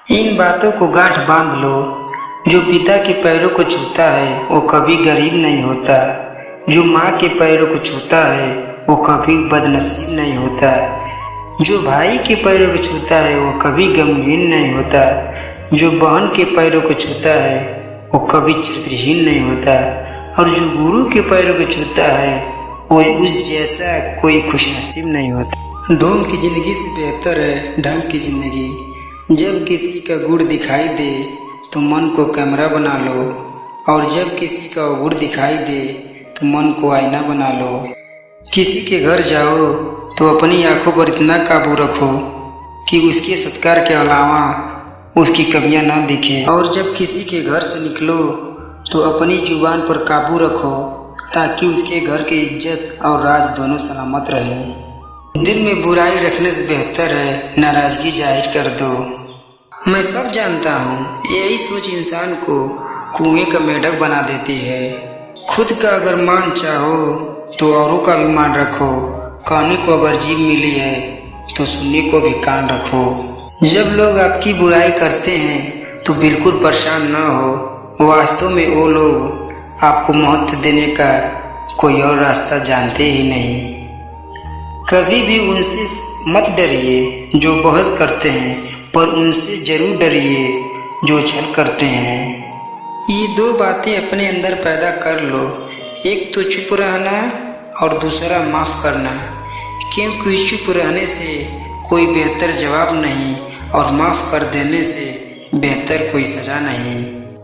इन बातों को गांठ बांध लो। जो पिता के पैरों को छूता है वो कभी गरीब नहीं होता। जो माँ के पैरों को छूता है वो कभी बदनसीब नहीं होता। जो भाई के पैरों को छूता है वो कभी गमगीन नहीं होता। जो बहन के पैरों को छूता है वो कभी चरित्रहीन नहीं होता। और जो गुरु के पैरों को छूता है वो उस जैसा कोई खुशनसीब नहीं होता। ढोंग की ज़िंदगी से बेहतर है ढंग की ज़िंदगी। जब किसी का गुड़ दिखाई दे तो मन को कैमरा बना लो, और जब किसी का गुड़ दिखाई दे तो मन को आईना बना लो। किसी के घर जाओ तो अपनी आंखों पर इतना काबू रखो कि उसके सत्कार के अलावा उसकी कमियां ना दिखे। और जब किसी के घर से निकलो तो अपनी जुबान पर काबू रखो ताकि उसके घर की इज्जत और राज दोनों सलामत रहें। दिल में बुराई रखने से बेहतर है नाराज़गी जाहिर कर दो। मैं सब जानता हूँ, यही सोच इंसान को कुएं का मेढक बना देती है। खुद का अगर मान चाहो तो औरों का भी मान रखो। कहने को अगर जीभ मिली है तो सुनने को भी कान रखो। जब लोग आपकी बुराई करते हैं तो बिल्कुल परेशान न हो। वास्तव में वो लोग आपको महत्व देने का कोई और रास्ता जानते ही नहीं। कभी भी उनसे मत डरिए जो बहस करते हैं, पर उनसे जरूर डरिए जो छल करते हैं। ये दो बातें अपने अंदर पैदा कर लो, एक तो चुप रहना और दूसरा माफ़ करना। क्योंकि चुप रहने से कोई बेहतर जवाब नहीं और माफ़ कर देने से बेहतर कोई सज़ा नहीं।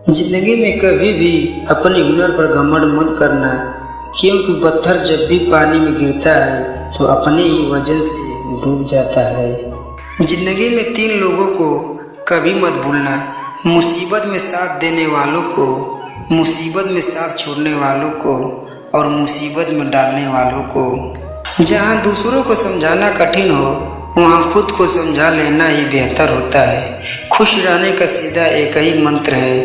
ज़िंदगी में कभी भी अपने हुनर पर घमंड मत करना, क्योंकि पत्थर जब भी पानी में गिरता है तो अपने ही वजन से डूब जाता है। ज़िंदगी में 3 लोगों को कभी मत भूलना, मुसीबत में साथ देने वालों को, मुसीबत में साथ छोड़ने वालों को और मुसीबत में डालने वालों को। जहाँ दूसरों को समझाना कठिन हो वहाँ खुद को समझा लेना ही बेहतर होता है। खुश रहने का सीधा एक ही मंत्र है,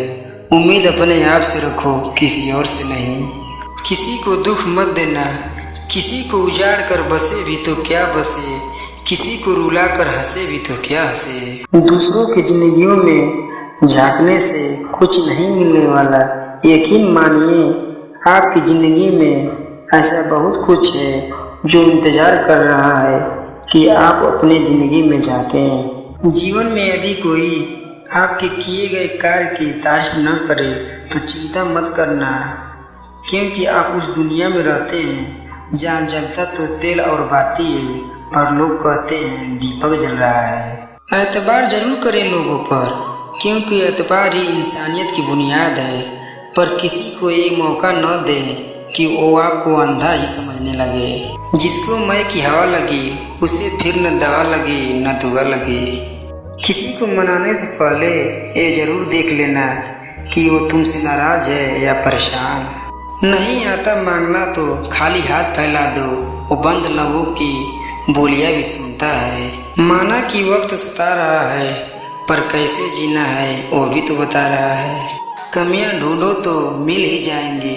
उम्मीद अपने आप से रखो, किसी और से नहीं। किसी को दुख मत देना, किसी को उजाड़ कर बसे भी तो क्या बसे, किसी को रुला कर हंसे भी तो क्या हंसे। दूसरों की जिंदगियों में झांकने से कुछ नहीं मिलने वाला। यकीन मानिए आपकी ज़िंदगी में ऐसा बहुत कुछ है जो इंतज़ार कर रहा है कि आप अपने ज़िंदगी में झांकें। जीवन में यदि कोई आपके किए गए कार्य की तारीफ न करे तो चिंता मत करना, क्योंकि आप उस दुनिया में रहते हैं जहाँ जलता तो तेल और बाती है, पर लोग कहते हैं दीपक जल रहा है। एतबार जरूर करें लोगों पर, क्योंकि एतबार ही इंसानियत की बुनियाद है। पर किसी को ये मौका न दें कि वो आपको अंधा ही समझने लगे। जिसको मई की हवा लगी उसे फिर न दवा लगी न दुआ लगी। किसी को मनाने से पहले ये जरूर देख लेना कि वो तुमसे नाराज है या परेशान। नहीं आता मांगना तो खाली हाथ फैला दो, वो बंद लबों की बोलियां भी सुनता है। माना कि वक्त सता रहा है, पर कैसे जीना है वो भी तो बता रहा है। कमियां ढूंढो तो मिल ही जाएंगी,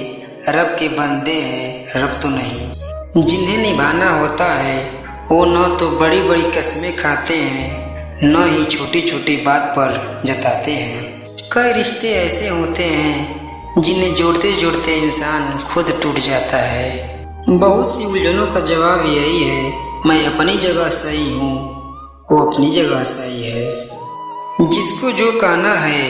रब के बंदे हैं रब तो नहीं। जिन्हें निभाना होता है वो न तो बड़ी बड़ी कसमें खाते हैं, न ही छोटी छोटी बात पर जताते हैं। कई रिश्ते ऐसे होते हैं जिन्हें जोड़ते जोड़ते इंसान खुद टूट जाता है। बहुत सी उलझनों का जवाब यही है, मैं अपनी जगह सही हूँ, वो अपनी जगह सही है। जिसको जो कहना है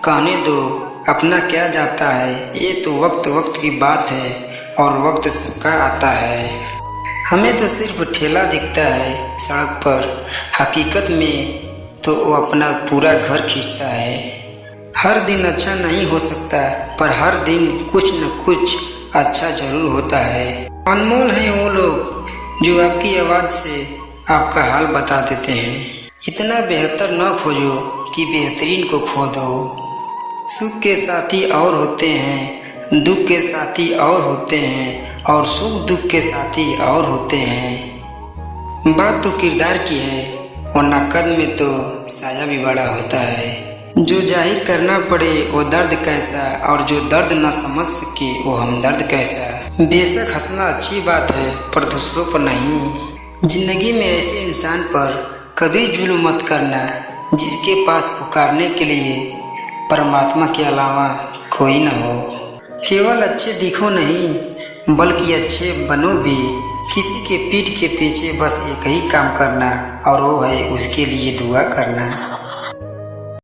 कहने दो, अपना क्या जाता है। ये तो वक्त वक्त की बात है और वक्त सबका आता है। हमें तो सिर्फ ठेला दिखता है सड़क पर, हकीकत में तो वो अपना पूरा घर खींचता है। हर दिन अच्छा नहीं हो सकता, पर हर दिन कुछ न कुछ अच्छा जरूर होता है। अनमोल हैं वो लोग जो आपकी आवाज़ से आपका हाल बता देते हैं। इतना बेहतर न खोजो कि बेहतरीन को खो दो। सुख के साथी और होते हैं, दुख के साथी और होते हैं, और सुख दुख के साथी और होते हैं। बात तो किरदार की है, वरना कद में तो साया भी बड़ा होता है। जो जाहिर करना पड़े वो दर्द कैसा, और जो दर्द ना समझ सके वो हमदर्द कैसा। बेशक हंसना अच्छी बात है, पर दूसरों पर नहीं। जिंदगी में ऐसे इंसान पर कभी जुल्म मत करना जिसके पास पुकारने के लिए परमात्मा के अलावा कोई न हो। केवल अच्छे दिखो नहीं बल्कि अच्छे बनो भी। किसी के पीठ के पीछे बस एक ही काम करना और वो है उसके लिए दुआ करना।